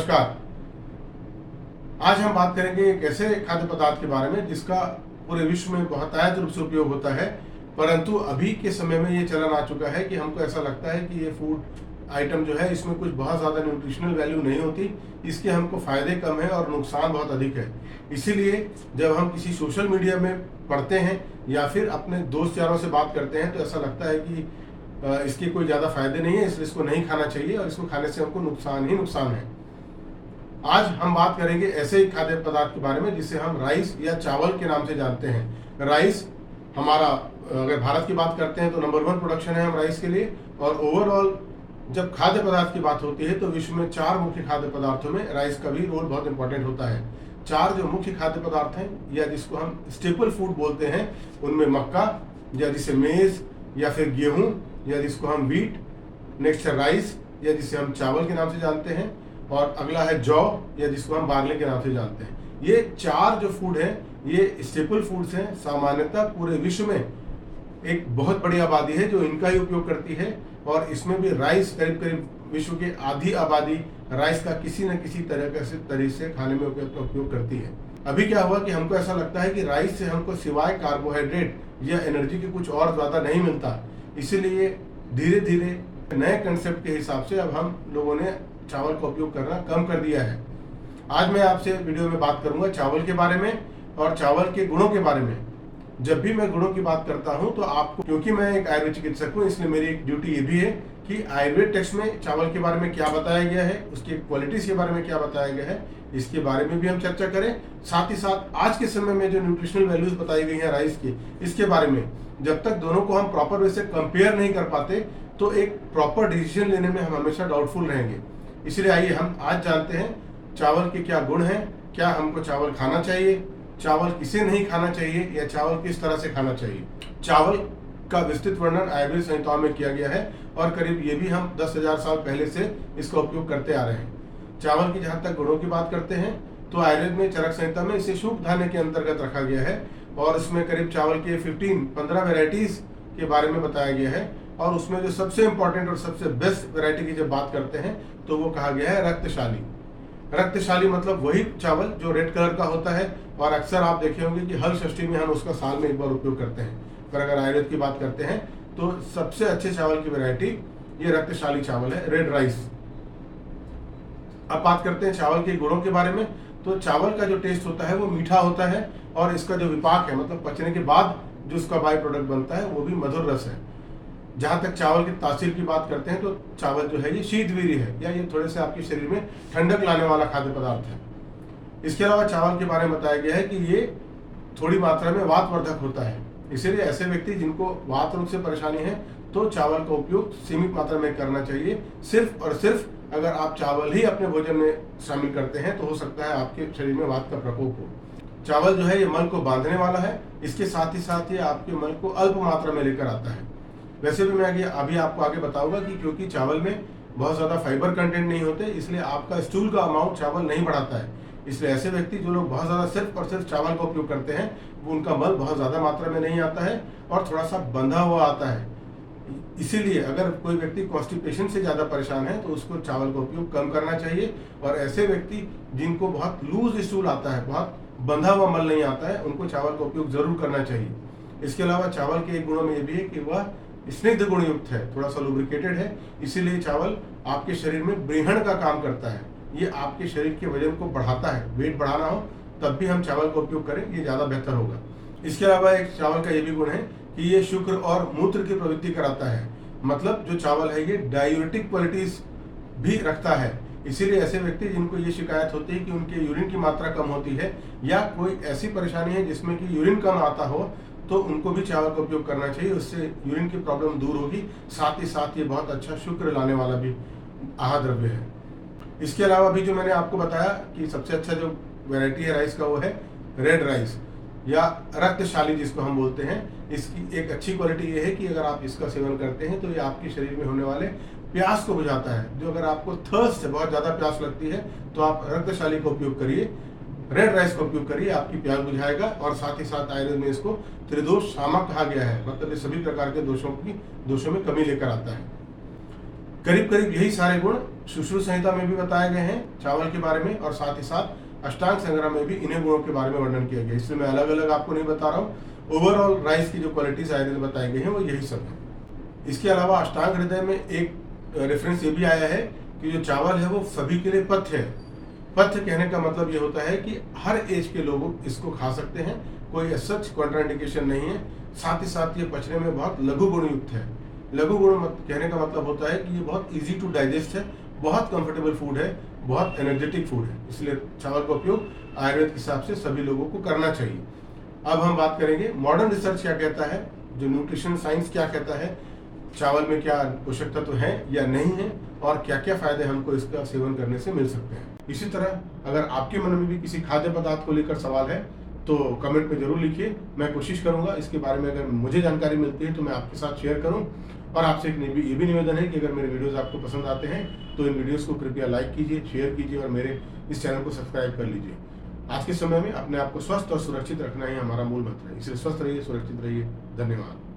नमस्कार। आज हम बात करेंगे एक ऐसे खाद्य पदार्थ के बारे में जिसका पूरे विश्व में बहुत आयत रूप से उपयोग होता है, परंतु अभी के समय में ये चलन आ चुका है कि हमको ऐसा लगता है कि ये फूड आइटम जो है इसमें कुछ बहुत ज़्यादा न्यूट्रिशनल वैल्यू नहीं होती, इसके हमको फ़ायदे कम है और नुकसान बहुत अधिक है। इसीलिए जब हम किसी सोशल मीडिया में पढ़ते हैं या फिर अपने दोस्त यारों से बात करते हैं तो ऐसा लगता है कि इसके कोई ज़्यादा फायदे नहीं है, इसलिए इसको नहीं खाना चाहिए और इसको खाने से हमको नुकसान ही नुकसान है। आज हम बात करेंगे ऐसे ही खाद्य पदार्थ के बारे में जिसे हम राइस या चावल के नाम से जानते हैं। राइस हमारा, अगर भारत की बात करते हैं तो नंबर 1 प्रोडक्शन है हम राइस के लिए। और ओवरऑल जब खाद्य पदार्थ की बात होती है तो विश्व में 4 मुख्य खाद्य पदार्थों में राइस का भी रोल बहुत इंपॉर्टेंट होता है। 4 जो मुख्य खाद्य पदार्थ हैं या जिसको हम स्टेपल फूड बोलते हैं, उनमें मक्का या जिसे मेज या फिर गेहूं या जिसको हम व्हीट, नेक्स्ट है राइस या जिसे हम चावल के नाम से जानते हैं, और अगला है जौ या जिसको हम बार्ले के नाम से जानते हैं। ये 4 जो फूड हैं ये स्टेपल फूड्स हैं। सामान्यतः पूरे विश्व में एक बहुत बड़ी आबादी है जो इनका ही उपयोग करती है, और इसमें भी राइस करीब करीब विश्व की आधी आबादी राइस का किसी न किसी तरीके से खाने में उपयोग करती है। अभी क्या हुआ कि हमको ऐसा लगता है कि राइस से हमको सिवाय कार्बोहाइड्रेट या एनर्जी की कुछ और ज़्यादा नहीं मिलता, इसीलिए धीरे धीरे नए कंसेप्ट के हिसाब से अब हम लोगों ने चावल का उपयोग करना कम कर दिया है। आज मैं आपसे वीडियो में बात करूंगा चावल के बारे में और चावल के गुणों के बारे में। जब भी मैं गुणों की बात करता हूं तो आपको, क्योंकि मैं एक आयुर्वेद चिकित्सक हूं, इसलिए मेरी एक ड्यूटी ये भी है कि आयुर्वेद टेक्स्ट में चावल के बारे में क्या बताया गया है, उसकी क्वालिटीज के बारे में क्या बताया गया है, इसके बारे में भी हम चर्चा करें। साथ ही साथ आज के समय में जो न्यूट्रिशनल वैल्यूज बताई गई है राइस की, इसके बारे में जब तक दोनों को हम प्रॉपर वे से कंपेयर नहीं कर पाते तो एक प्रॉपर डिसीजन लेने में हम हमेशा डाउटफुल रहेंगे। इसलिए आइए हम आज जानते हैं चावल के क्या गुण हैं, क्या हमको चावल खाना चाहिए, चावल किसे नहीं खाना चाहिए या चावल किस तरह से खाना चाहिए। चावल का विस्तृत वर्णन आयुर्वेद संहिताओं में किया गया है और करीब ये भी हम 10,000 साल पहले से इसका उपयोग करते आ रहे हैं। चावल की जहाँ तक गुणों की बात करते हैं तो आयुर्वेद में चरक संहिता में इसे शुभ धान्य के अंतर्गत रखा गया है और उसमें करीब चावल के 15 वेराइटीज के बारे में बताया गया है। और उसमें जो सबसे इंपॉर्टेंट और सबसे बेस्ट वैरायटी की जब बात करते हैं तो वो कहा गया है रक्तशाली। रक्तशाली मतलब वही चावल जो रेड कलर का होता है, और अक्सर आप देखे होंगे कि हल षष्ठी में हम उसका साल में एक बार उपयोग करते हैं। पर अगर आयुर्वेद की बात करते हैं तो सबसे अच्छे चावल की वैरायटी ये रक्तशाली चावल है, रेड राइस। अब बात करते हैं चावल के गुणों के बारे में। तो चावल का जो टेस्ट होता है वो मीठा होता है और इसका जो विपाक है, मतलब पचने के बाद जो उसका बाई प्रोडक्ट बनता है वो भी मधुर रस है। जहाँ तक चावल की तासीर की बात करते हैं तो चावल जो है ये शीतवीर्य है या ये थोड़े से आपके शरीर में ठंडक लाने वाला खाद्य पदार्थ है। इसके अलावा चावल के बारे में बताया गया है कि ये थोड़ी मात्रा में वातवर्धक होता है, इसीलिए ऐसे व्यक्ति जिनको वात रोग से परेशानी है तो चावल का उपयोग सीमित मात्रा में करना चाहिए। सिर्फ और सिर्फ अगर आप चावल ही अपने भोजन में शामिल करते हैं तो हो सकता है आपके शरीर में वात का प्रकोप हो। चावल जो है ये मल को बांधने वाला है, इसके साथ ही आपके मल को अल्प मात्रा में लेकर आता है। वैसे भी मैं अभी आपको आगे बताऊंगा कि क्योंकि चावल में बहुत ज़्यादा फाइबर कंटेंट नहीं होते, इसलिए आपका स्टूल का अमाउंट चावल नहीं बढ़ाता है। इसलिए ऐसे व्यक्ति जो लोग बहुत ज़्यादा सिर्फ और सिर्फ चावल का उपयोग करते हैं वो उनका मल बहुत ज़्यादा मात्रा में नहीं आता है और थोड़ा सा बंधा हुआ आता है। इसीलिए अगर कोई व्यक्ति कॉन्स्टिपेशन से ज़्यादा परेशान है तो उसको चावल का उपयोग कम करना चाहिए। और ऐसे व्यक्ति जिनको बहुत लूज स्टूल आता है, बहुत बंधा हुआ मल नहीं आता है, उनको चावल का उपयोग जरूर करना चाहिए। इसके अलावा चावल के एक गुणों में ये भी है कि वह स्निग्ध गुण युक्त है, थोड़ा सा लुब्रिकेटेड है, इसीलिए चावल आपके शरीर में ब्रीहण का काम करता है। ये आपके शरीर के वजन को बढ़ाता है। वेट बढ़ाना हो तब भी हम चावल का उपयोग करें, ये ज़्यादा बेहतर होगा। इसके अलावा एक चावल का ये भी गुण है कि ये शुक्र और मूत्र की प्रवृत्ति कराता है, मतलब जो चावल है ये डायूरेटिक क्वालिटीज भी रखता है। इसीलिए ऐसे व्यक्ति जिनको ये शिकायत होती है कि उनके यूरिन की मात्रा कम होती है या कोई ऐसी परेशानी है जिसमें कि यूरिन कम आता हो तो उनको भी चावल का उपयोग करना चाहिए, उससे यूरिन की प्रॉब्लम दूर होगी। साथ ही साथ ये बहुत अच्छा शुक्र लाने वाला भी आहार द्रव्य है। इसके अलावा भी जो मैंने आपको बताया कि सबसे अच्छा जो वैरायटी है राइस का वो है रेड राइस या रक्तशाली जिसको हम बोलते हैं। इसकी एक अच्छी क्वालिटी ये है कि अगर आप इसका सेवन करते हैं तो ये आपके शरीर में होने वाले प्यास को बुझाता है। जो अगर आपको थर्स्ट बहुत ज़्यादा प्यास लगती है तो आप रक्तशाली का उपयोग करिए, रेड राइस का उपयोग करिए, आपकी प्यास बुझाएगा। और साथ ही साथ आयुर्वेद में इसको त्रिदोष शामक कहा गया है, मतलब ये सभी प्रकार के दोषों में कमी लेकर आता है। करीब करीब यही सारे गुण सुश्रुत संहिता में भी बताए गए हैं चावल के बारे में, और साथ ही साथ अष्टांग संग्रह में भी इन्हीं गुणों के बारे में वर्णन किया गया। इसलिए मैं अलग अलग आपको नहीं बता रहा हूँ। ओवरऑल राइस की जो क्वालिटीज आयुर्वेद में बताई गई हैं वो यही सब है। इसके अलावा अष्टांग हृदय में एक रेफरेंस ये भी आया है कि जो चावल है वो सभी के लिए पथ्य है। पथ्य कहने का मतलब ये होता है कि हर एज के लोग इसको खा सकते हैं, कोई सच कॉन्ट्राइंडिकेशन नहीं है। साथ ही साथ ये पचने में बहुत लघु गुण युक्त है। लघु गुण कहने का मतलब होता है कि ये बहुत इजी टू डाइजेस्ट है, बहुत कंफर्टेबल फूड है, बहुत एनर्जेटिक फूड है। इसलिए चावल का उपयोग आयुर्वेद के हिसाब से सभी लोगों को करना चाहिए। अब हम बात करेंगे मॉडर्न रिसर्च क्या कहता है, जो न्यूट्रिशन साइंस क्या कहता है, चावल में क्या पोषक तत्व है या नहीं है, और क्या क्या फायदे हमको इसका सेवन करने से मिल सकते हैं। इसी तरह अगर आपके मन में भी किसी खाद्य पदार्थ को लेकर सवाल है तो कमेंट में जरूर लिखिए। मैं कोशिश करूंगा इसके बारे में, अगर मुझे जानकारी मिलती है तो मैं आपके साथ शेयर करूं। और आपसे एक ये भी निवेदन है कि अगर मेरे वीडियोस आपको पसंद आते हैं तो इन वीडियोस को कृपया लाइक कीजिए, शेयर कीजिए और मेरे इस चैनल को सब्सक्राइब कर लीजिए। आज के समय में अपने आप को स्वस्थ और सुरक्षित रखना ही हमारा मूल मंत्र है। इसलिए स्वस्थ रहिए, सुरक्षित रहिए। धन्यवाद।